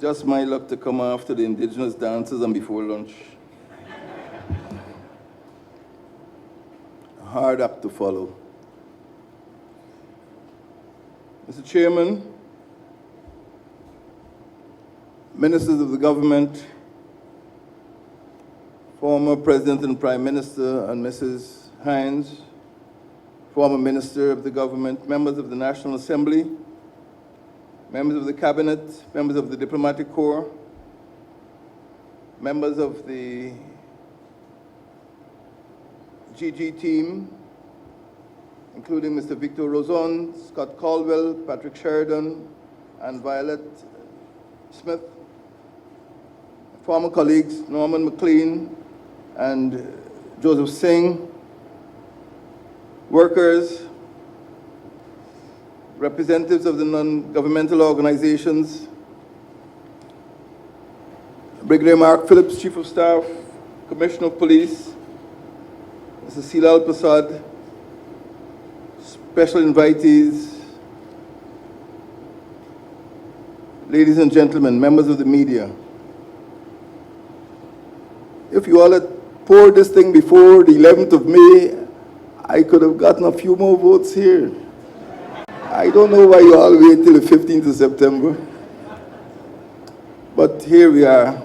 just my luck to come after the indigenous dances and before lunch. A hard act to follow. Mr. Chairman, ministers of the government, former President and Prime Minister and Mrs. Hines, former Minister of the government, members of the National Assembly, members of the Cabinet, members of the Diplomatic Corps, members of the GG team, including Mr. Victor Rozon, Scott Caldwell, Patrick Sheridan, and Violet Smith, former colleagues Norman McLean and Joseph Singh, workers, representatives of the non-governmental organizations, Brigadier Mark Phillips, Chief of Staff, Commissioner of Police, Mr. Silal Prasad, special invitees, ladies and gentlemen, members of the media. If you all had poured this thing before the 11th of May, I could have gotten a few more votes here. I don't know why you all wait till the 15th of September, but here we are.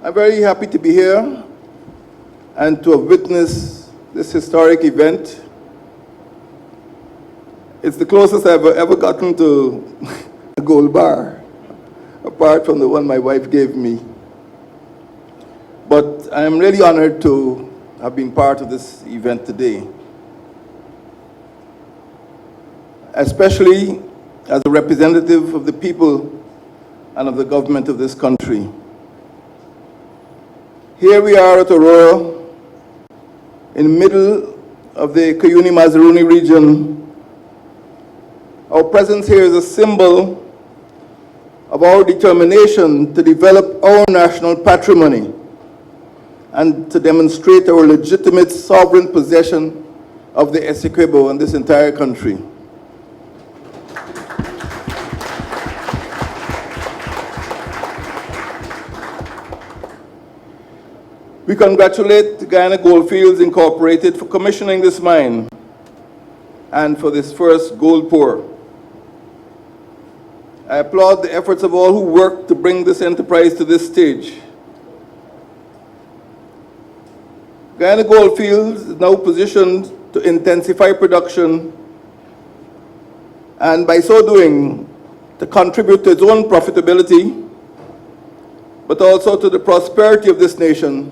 I'm very happy to be here and to have witnessed this historic event. It's the closest I've ever gotten to a gold bar, apart from the one my wife gave me. But I am really honored to have been part of this event today, especially as a representative of the people and of the government of this country. Here we are at Aurora, in the middle of the Cuyuni-Mazaruni region. Our presence here is a symbol of our determination to develop our national patrimony and to demonstrate our legitimate sovereign possession of the Essequibo and this entire country. We congratulate Guyana Goldfields Incorporated for commissioning this mine and for this first gold pour. I applaud the efforts of all who worked to bring this enterprise to this stage. Guyana Goldfields is now positioned to intensify production and by so doing to contribute to its own profitability, but also to the prosperity of this nation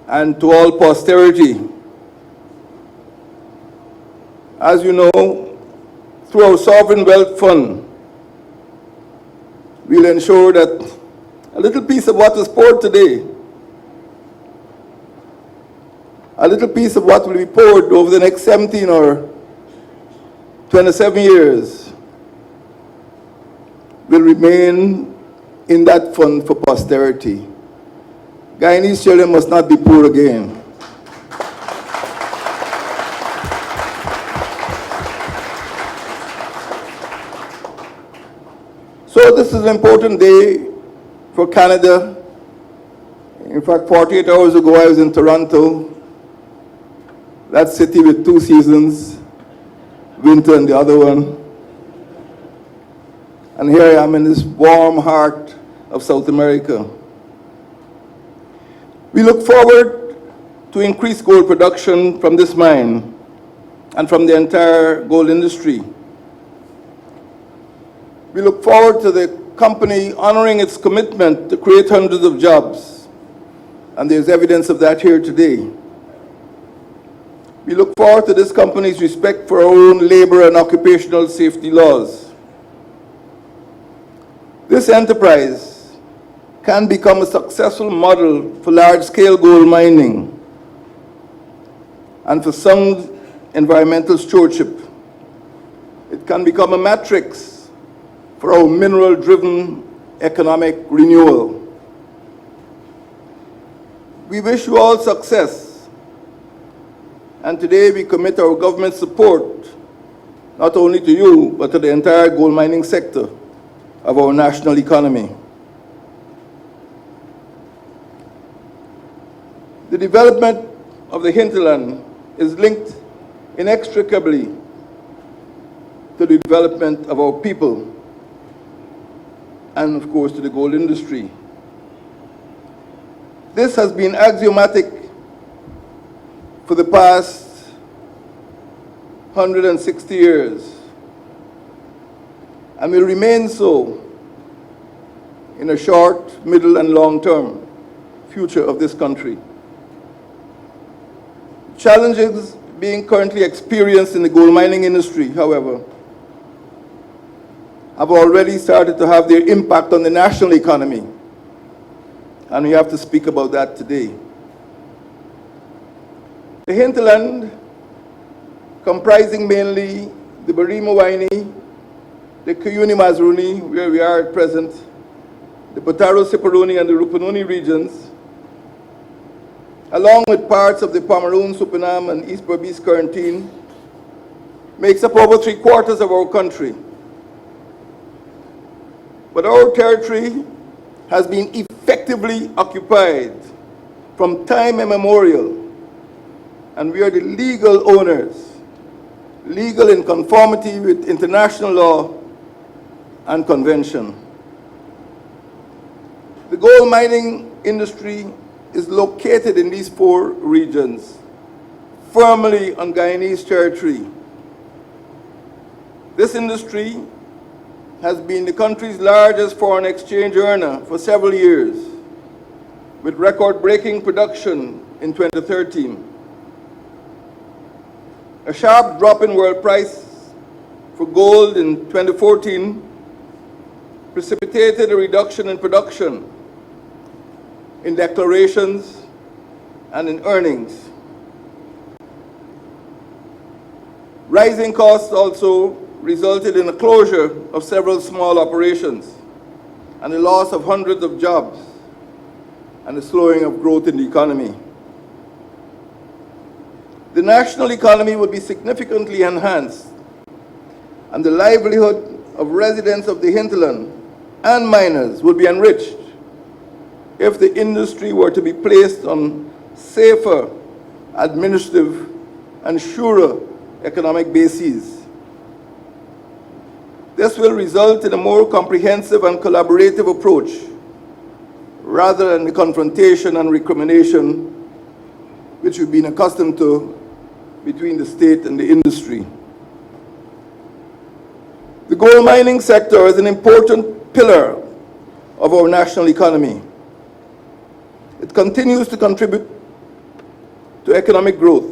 and to all posterity. As you know, through our Sovereign Wealth Fund, we'll ensure that a little piece of what was poured today, a little piece of what will be poured over the next 17 or 27 years will remain in that fund for posterity. Guyanese children must not be poor again. So this is an important day for Canada. In fact, 48 hours ago I was in Toronto, that city with two seasons, winter and the other one. And here I am in this warm heart of South America. We look forward to increased gold production from this mine and from the entire gold industry. We look forward to the company honoring its commitment to create hundreds of jobs, and there's evidence of that here today. We look forward to this company's respect for our own labor and occupational safety laws. This enterprise can become a successful model for large-scale gold mining and for sound environmental stewardship. It can become a matrix for our mineral-driven economic renewal. We wish you all success, and today we commit our government support not only to you, but to the entire gold mining sector of our national economy. The development of the hinterland is linked inextricably to the development of our people and, of course, to the gold industry. This has been axiomatic for the past 160 years and will remain so in a short, middle, and long-term future of this country. Challenges being currently experienced in the gold mining industry, however, have already started to have their impact on the national economy, and we have to speak about that today. The hinterland, comprising mainly the Barima-Waini, the Cuyuni-Mazaruni, where we are at present, the Botaro-Siparuni and the Rupununi regions, along with parts of the Pomeroon, Supinam, and East Berbice Quarantine, makes up over 3/4 of our country. But our territory has been effectively occupied from time immemorial, and we are the legal owners, legal in conformity with international law and convention. The gold mining industry is located in these 4 regions, firmly on Guyanese territory. This industry has been the country's largest foreign exchange earner for several years, with record-breaking production in 2013. A sharp drop in world price for gold in 2014 precipitated a reduction in production, in declarations, and in earnings. Rising costs also resulted in the closure of several small operations and the loss of hundreds of jobs and the slowing of growth in the economy. The national economy would be significantly enhanced, and the livelihood of residents of the hinterland and miners would be enriched if the industry were to be placed on safer, administrative, and surer economic bases. This will result in a more comprehensive and collaborative approach, rather than the confrontation and recrimination which we've been accustomed to between the state and the industry. The gold mining sector is an important pillar of our national economy. It continues to contribute to economic growth.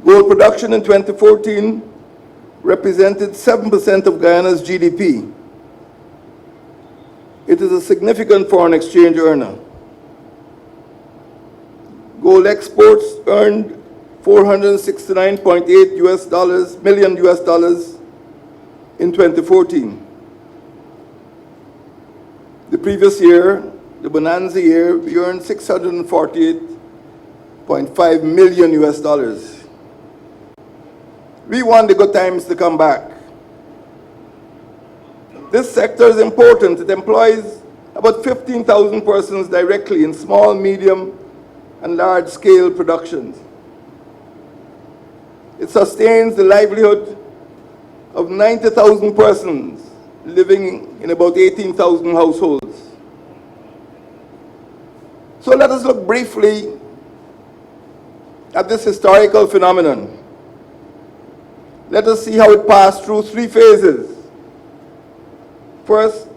Gold production in 2014 represented 7% of Guyana's GDP. It is a significant foreign exchange earner. Gold exports earned $469.8 million in 2014. The previous year, the bonanza year, we earned $648.5 million. We want the good times to come back. This sector is important. It employs about 15,000 persons directly in small, medium, and large-scale productions. It sustains the livelihood of 90,000 persons living in about 18,000 households. So let us look briefly at this historical phenomenon. Let us see how it passed through 3 phases. First,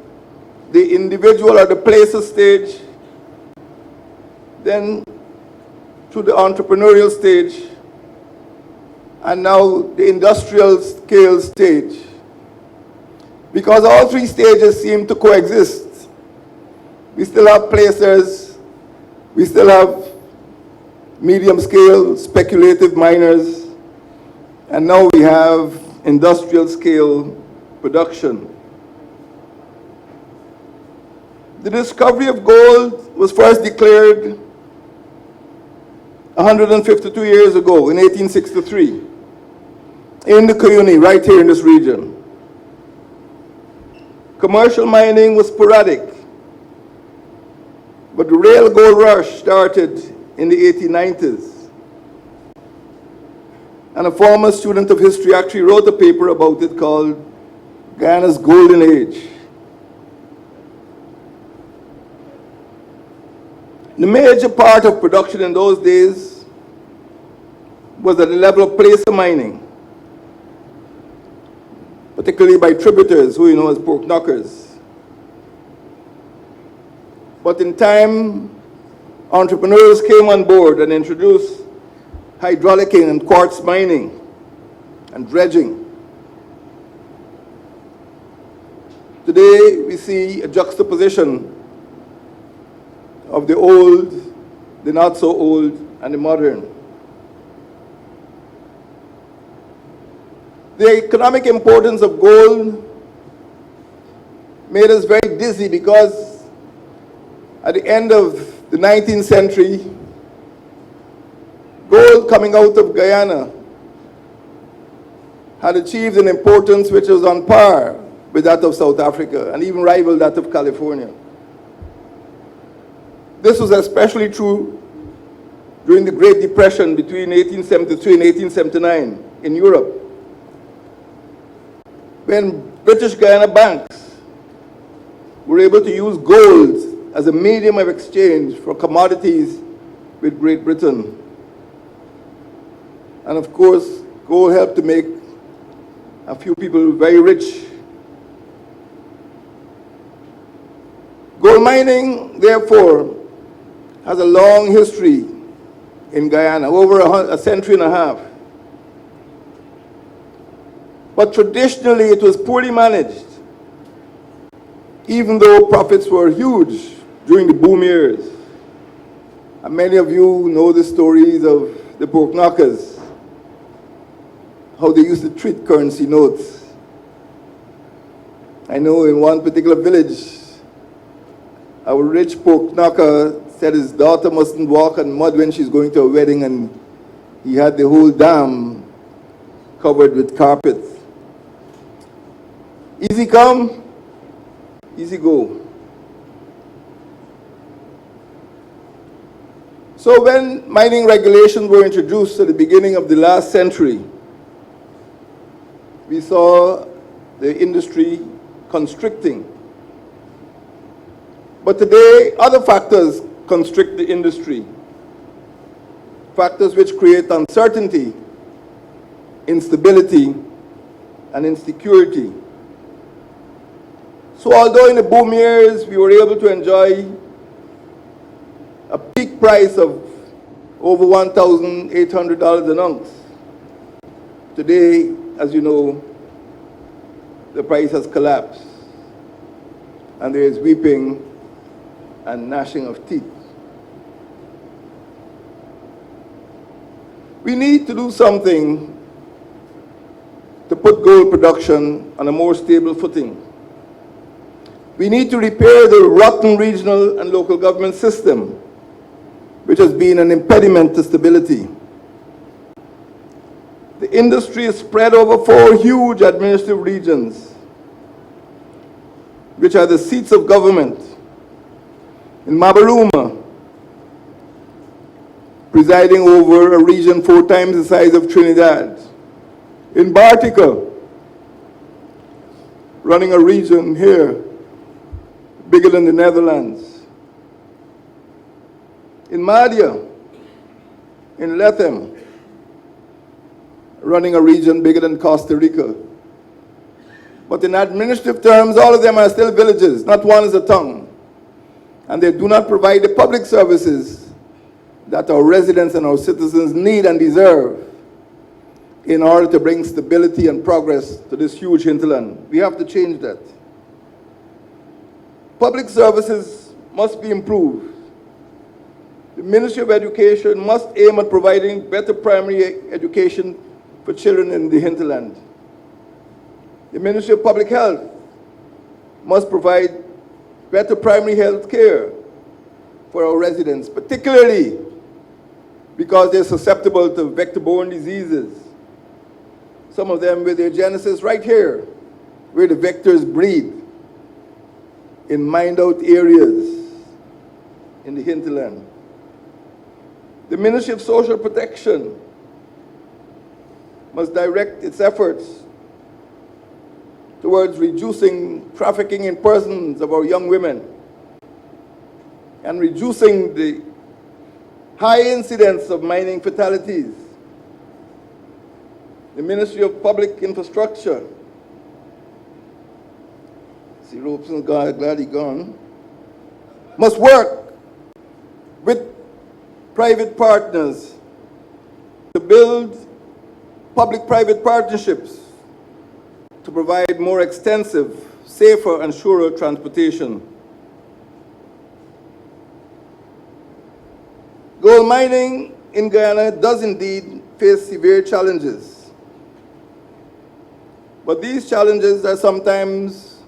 the individual or the placer stage, then through the entrepreneurial stage, and now the industrial scale stage. Because all 3 stages seem to coexist. We still have placers, we still have medium scale speculative miners, and now we have industrial scale production. The discovery of gold was first declared 152 years ago in 1863. in the Cuyuni, right here in this region. Commercial mining was sporadic, but the real gold rush started in the 1890s. And a former student of history actually wrote a paper about it called Guyana's Golden Age. The major part of production in those days was at the level of placer mining, particularly by tributers who you know as pork knockers. But in time, entrepreneurs came on board and introduced hydraulicking and quartz mining and dredging. Today, we see a juxtaposition of the old, the not so old, and the modern. The economic importance of gold made us very dizzy because at the end of the 19th century, gold coming out of Guyana had achieved an importance which was on par with that of South Africa and even rivaled that of California. This was especially true during the Great Depression between 1873 and 1879 in Europe, when British Guyana banks were able to use gold as a medium of exchange for commodities with Great Britain. And of course, gold helped to make a few people very rich. Gold mining, therefore, has a long history in Guyana, over a century and a half. But traditionally, it was poorly managed, even though profits were huge during the boom years. And many of you know the stories of the pork knockers, how they used to treat currency notes. I know in one particular village, a rich pork knocker said his daughter mustn't walk on mud when she's going to a wedding, and he had the whole dam covered with carpets. Easy come, easy go. So when mining regulations were introduced at the beginning of the last century, we saw the industry constricting. But today, other factors constrict the industry. Factors which create uncertainty, instability, and insecurity. So although in the boom years we were able to enjoy a peak price of over $1,800 an ounce, today, as you know, the price has collapsed, and there is weeping and gnashing of teeth. We need to do something to put gold production on a more stable footing. We need to repair the rotten regional and local government system, which has been an impediment to stability. The industry is spread over 4 huge administrative regions, which are the seats of government. In Mabaruma, presiding over a region 4 times the size of Trinidad. In Bartica, running a region here bigger than the Netherlands. In Mahdia, in Lethem, running a region bigger than Costa Rica. But in administrative terms, all of them are still villages, not one is a town. And they do not provide the public services that our residents and our citizens need and deserve in order to bring stability and progress to this huge hinterland. We have to change that. Public services must be improved. The Ministry of Education must aim at providing better primary education for children in the hinterland. The Ministry of Public Health must provide better primary health care for our residents, particularly because they're susceptible to vector-borne diseases some of them with their genesis right here, where the vectors breed, in mined-out areas in the hinterland. The Ministry of Social Protection must direct its efforts towards reducing trafficking in persons of our young women and reducing the high incidence of mining fatalities. The Ministry of Public Infrastructure, see Robeson's glad he's gone, must work with private partners to build public-private partnerships to provide more extensive, safer, and surer transportation. Gold mining in Guyana does indeed face severe challenges, but these challenges are sometimes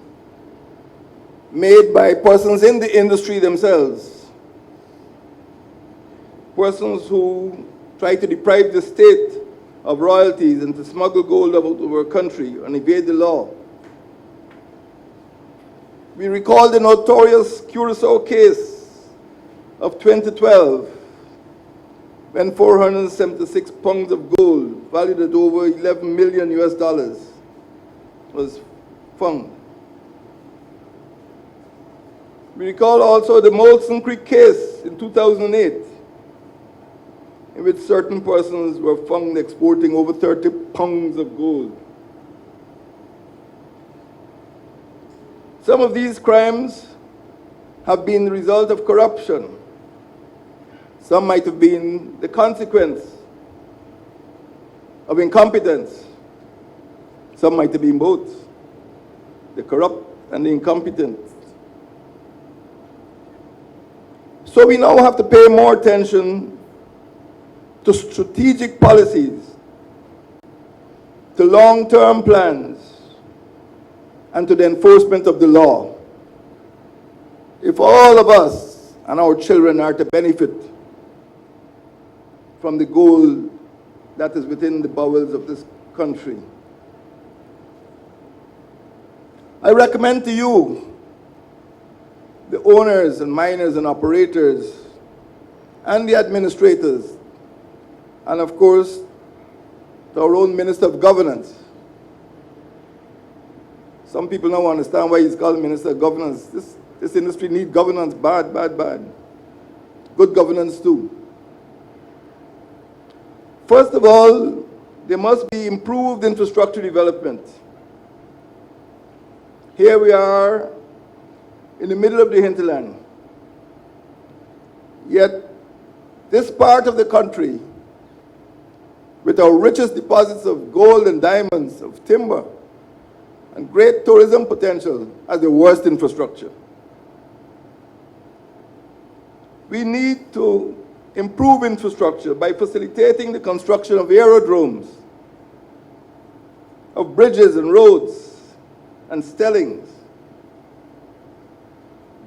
made by persons in the industry themselves, persons who try to deprive the state of royalties and to smuggle gold out of our country and evade the law. We recall the notorious Curacao case of 2012, when 476 pounds of gold, valued at over $11 million was found. We recall also the Molson Creek case in 2008, in which certain persons were found exporting over 30 pounds of gold. Some of these crimes have been the result of corruption. Some might have been the consequence of incompetence. Some might have been both, the corrupt and the incompetent. So we now have to pay more attention to strategic policies, to long-term plans, and to the enforcement of the law. If all of us and our children are to benefit from the gold that is within the bowels of this country, I recommend to you, the owners and miners and operators and the administrators, and of course, to our own Minister of Governance. Some people now understand why he's called Minister of Governance. This industry needs governance, bad, bad, bad. Good governance too. First of all, there must be improved infrastructure development. Here we are in the middle of the hinterland. Yet, this part of the country, with our richest deposits of gold and diamonds, of timber, and great tourism potential, has the worst infrastructure. We need to improve infrastructure by facilitating the construction of aerodromes, of bridges and roads and stellings.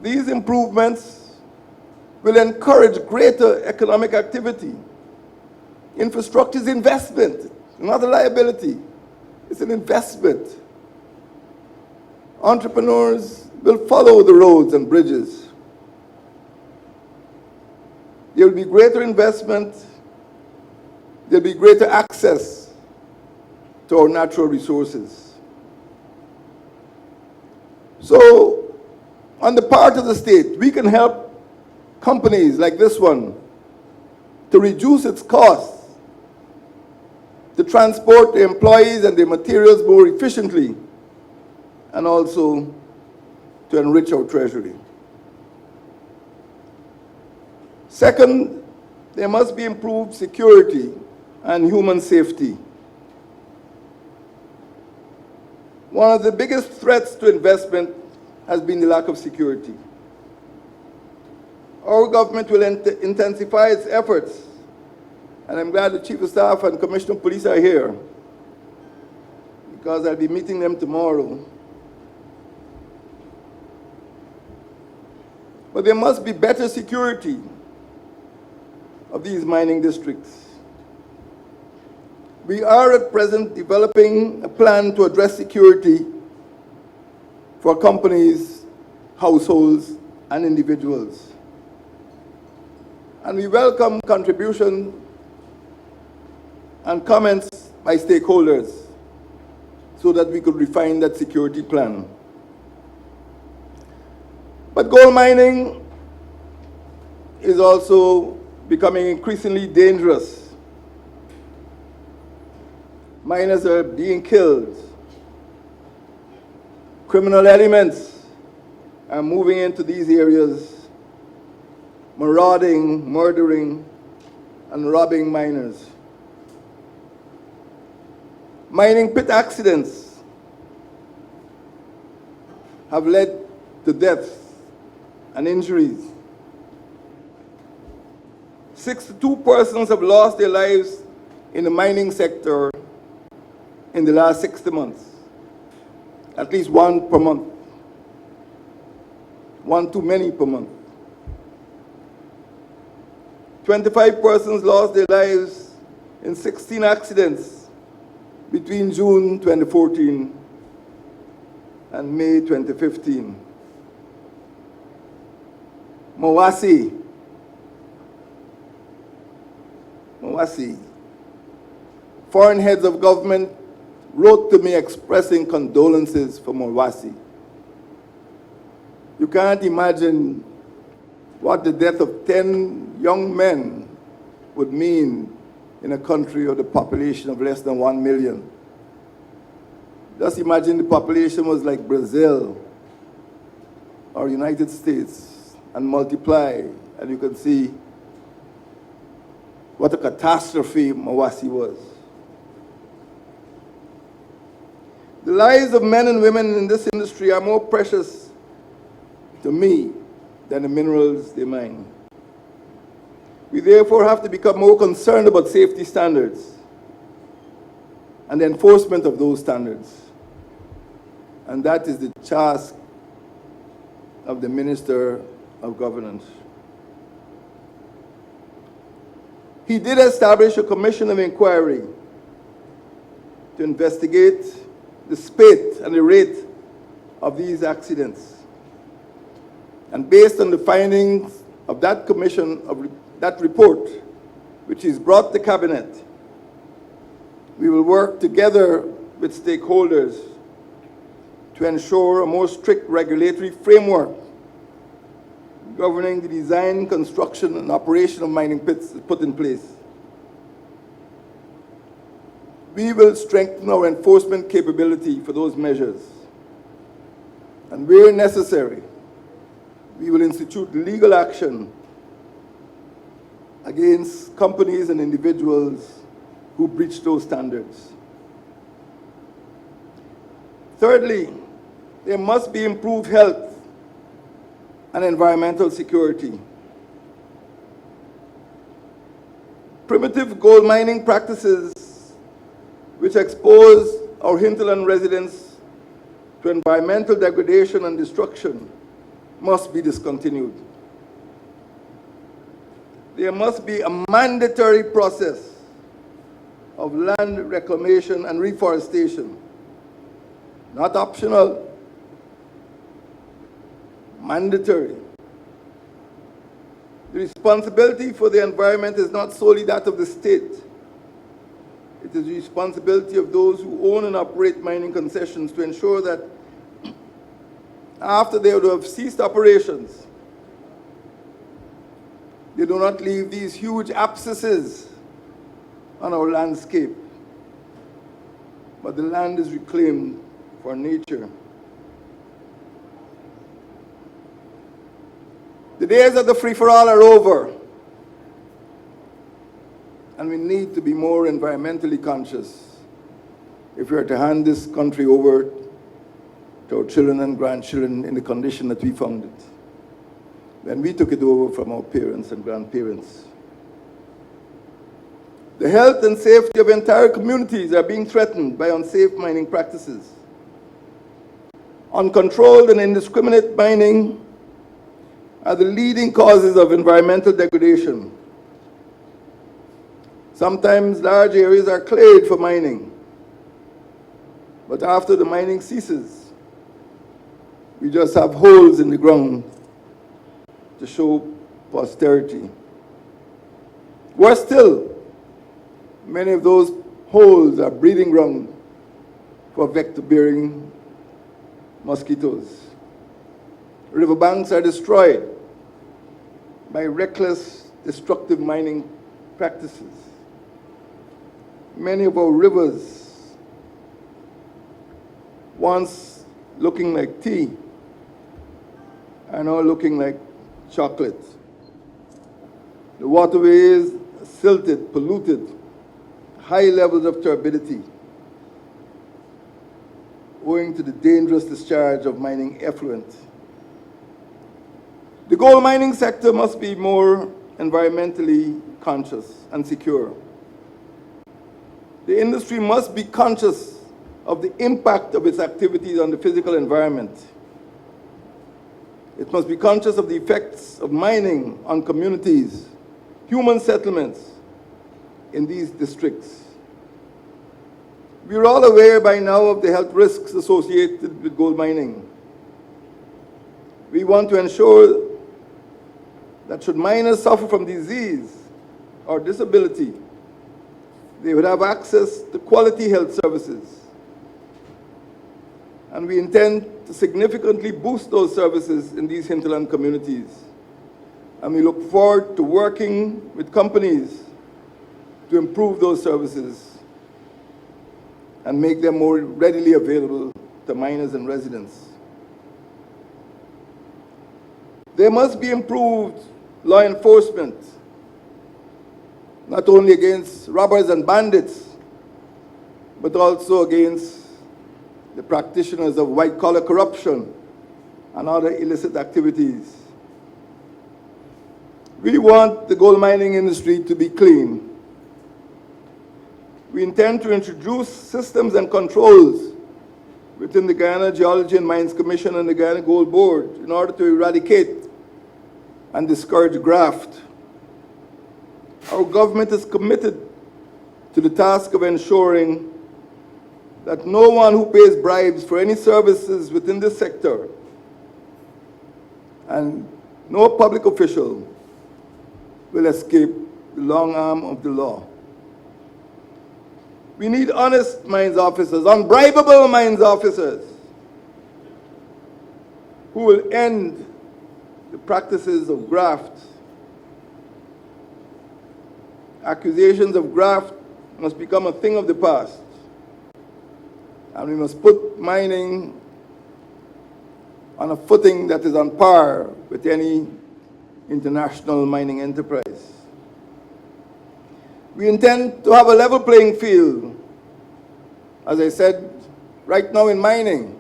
These improvements will encourage greater economic activity. Infrastructure is investment, not a liability. It's an investment. Entrepreneurs will follow the roads and bridges. There will be greater investment. There will be greater access to our natural resources. So, on the part of the state, we can help companies like this one to reduce its costs, to transport the employees and their materials more efficiently, and also to enrich our treasury. Second, there must be improved security and human safety. One of the biggest threats to investment has been the lack of security. Our government will intensify its efforts, and I'm glad the Chief of Staff and Commissioner of Police are here, because I'll be meeting them tomorrow. But there must be better security of these mining districts. We are at present developing a plan to address security for companies, households, and individuals. And we welcome contributions and comments by stakeholders so that we could refine that security plan. But gold mining is also becoming increasingly dangerous. Miners are being killed. Criminal elements are moving into these areas, marauding, murdering, and robbing miners. Mining pit accidents have led to deaths and injuries. 62 persons have lost their lives in the mining sector in the last 60 months. At least one per month. One too many per month. 25 persons lost their lives in 16 accidents between June 2014 and May 2015. Mawasi. Foreign heads of government wrote to me expressing condolences for Mawasi. You can't imagine what the death of 10 young men would mean in a country of the population of less than 1 million. Just imagine the population was like Brazil or United States and multiply, and you can see what a catastrophe Mawasi was. The lives of men and women in this industry are more precious to me than the minerals they mine. We therefore have to become more concerned about safety standards and the enforcement of those standards. And that is the task of the Minister of Governance. He did establish a commission of inquiry to investigate the spate and the rate of these accidents. And based on the findings of that commission, of that report, which is brought to Cabinet, we will work together with stakeholders to ensure a more strict regulatory framework governing the design, construction, and operation of mining pits is put in place. We will strengthen our enforcement capability for those measures. And where necessary, we will institute legal action against companies and individuals who breach those standards. Thirdly, there must be improved health and environmental security. Primitive gold mining practices which expose our hinterland residents to environmental degradation and destruction must be discontinued. There must be a mandatory process of land reclamation and reforestation, not optional, mandatory. The responsibility for the environment is not solely that of the state. It is the responsibility of those who own and operate mining concessions to ensure that after they would have ceased operations, they do not leave these huge abscesses on our landscape, but the land is reclaimed for nature. The days of the free-for-all are over, and we need to be more environmentally conscious if we are to hand this country over to our children and grandchildren in the condition that we found it when we took it over from our parents and grandparents. The health and safety of entire communities are being threatened by unsafe mining practices. Uncontrolled and indiscriminate mining are the leading causes of environmental degradation. Sometimes large areas are cleared for mining, but after the mining ceases, we just have holes in the ground to show posterity. Worse still, many of those holes are breeding ground for vector-bearing mosquitoes. Riverbanks are destroyed by reckless, destructive mining practices. Many of our rivers, once looking like tea, are now looking like chocolate. The waterways are silted, polluted, high levels of turbidity, owing to the dangerous discharge of mining effluent. The gold mining sector must be more environmentally conscious and secure. The industry must be conscious of the impact of its activities on the physical environment. It must be conscious of the effects of mining on communities, human settlements in these districts. We are all aware by now of the health risks associated with gold mining. We want to ensure that should miners suffer from disease or disability, they would have access to quality health services. And we intend to significantly boost those services in these hinterland communities. And we look forward to working with companies to improve those services and make them more readily available to miners and residents. There must be improved law enforcement, not only against robbers and bandits, but also against the practitioners of white-collar corruption and other illicit activities. We want the gold mining industry to be clean. We intend to introduce systems and controls within the Guyana Geology and Mines Commission and the Guyana Gold Board in order to eradicate and discourage graft. Our government is committed to the task of ensuring that no one who pays bribes for any services within this sector and no public official will escape the long arm of the law. We need honest mines officers, unbribable mines officers, who will end the practices of graft. Accusations of graft must become a thing of the past. And we must put mining on a footing that is on par with any international mining enterprise. We intend to have a level playing field. As I said, right now in mining,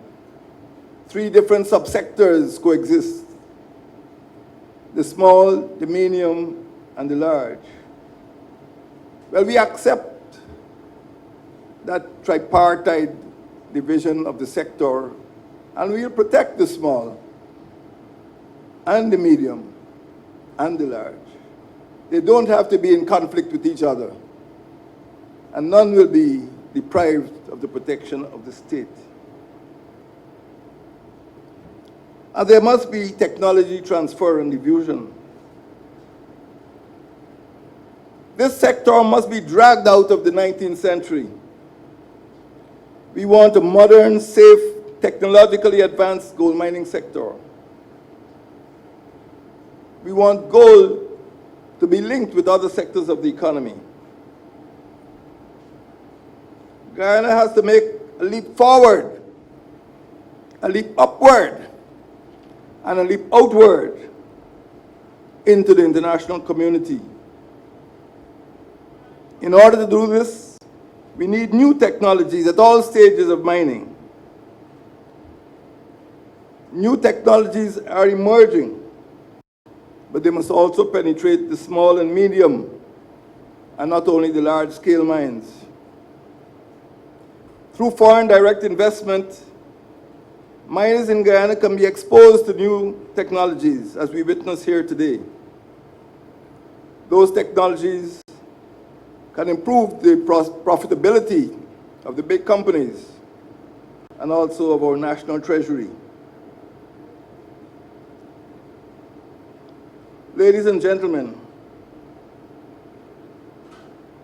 3 different subsectors coexist: the small, the medium, and the large. Well, we accept that tripartite division of the sector, and we will protect the small and the medium and the large. They don't have to be in conflict with each other, and none will be deprived of the protection of the state. And there must be technology transfer and diffusion. This sector must be dragged out of the 19th century. We want a modern, safe, technologically advanced gold mining sector. We want gold to be linked with other sectors of the economy. Guyana has to make a leap forward, a leap upward, and a leap outward into the international community. In order to do this, we need new technologies at all stages of mining. New technologies are emerging, but they must also penetrate the small and medium, and not only the large-scale mines. Through foreign direct investment, miners in Guyana can be exposed to new technologies, as we witness here today. Those technologies can improve the profitability of the big companies and also of our national treasury. Ladies and gentlemen,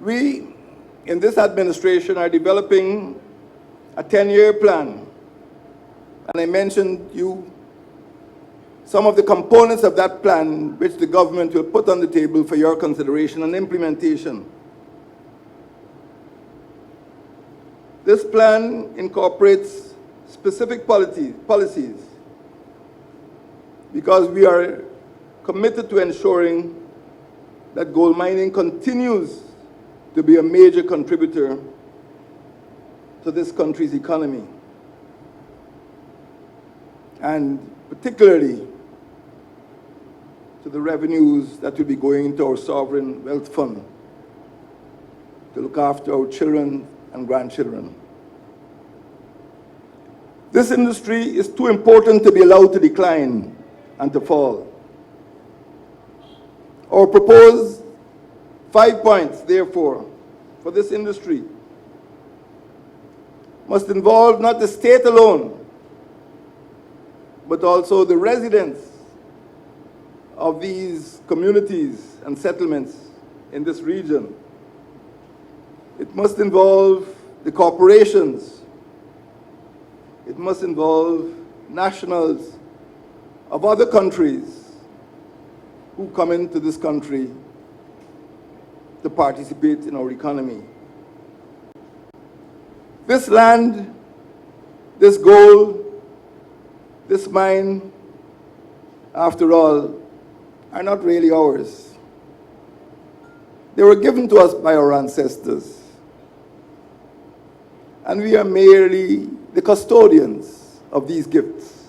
we in this administration are developing a 10-year plan. And I mentioned you some of the components of that plan which the government will put on the table for your consideration and implementation. This plan incorporates specific policies because we are committed to ensuring that gold mining continues to be a major contributor to this country's economy, and particularly to the revenues that will be going into our sovereign wealth fund to look after our children and grandchildren. This industry is too important to be allowed to decline and to fall. Our proposed 5 points, therefore, for this industry must involve not the state alone, but also the residents of these communities and settlements in this region. It must involve the corporations. It must involve nationals of other countries who come into this country to participate in our economy. This land, this gold, this mine, after all, are not really ours. They were given to us by our ancestors. And we are merely the custodians of these gifts.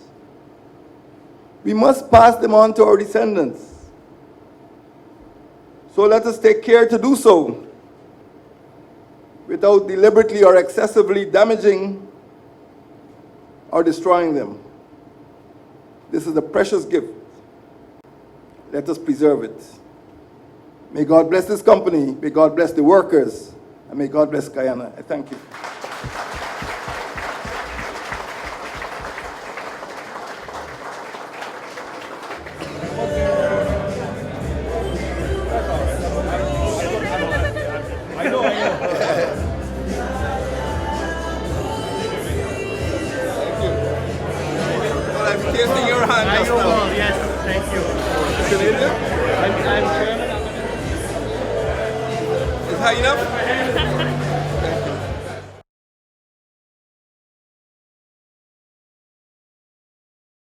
We must pass them on to our descendants. So let us take care to do so without deliberately or excessively damaging or destroying them. This is a precious gift. Let us preserve it. May God bless this company, may God bless the workers, and may God bless Guyana. I thank you. Tasting your hand just now. Yes, thank you. Canadian? I'm German. Is high enough?